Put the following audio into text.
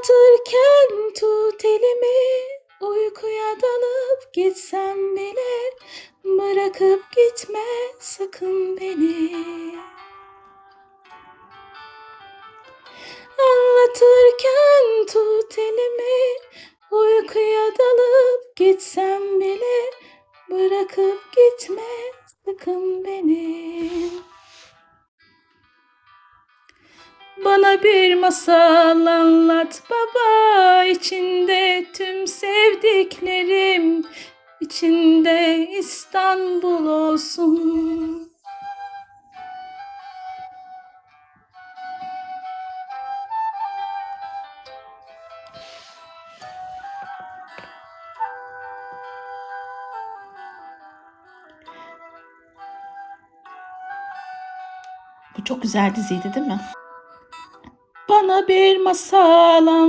Anlatırken tut elimi, uykuya dalıp gitsem bile bırakıp gitme sakın beni. Anlatırken tut elimi, uykuya dalıp gitsem bile bırakıp gitme sakın beni. Bana bir masal anlat baba, içinde tüm sevdiklerim, içinde İstanbul olsun. Bu çok güzel diziydi değil mi? Bana bir masal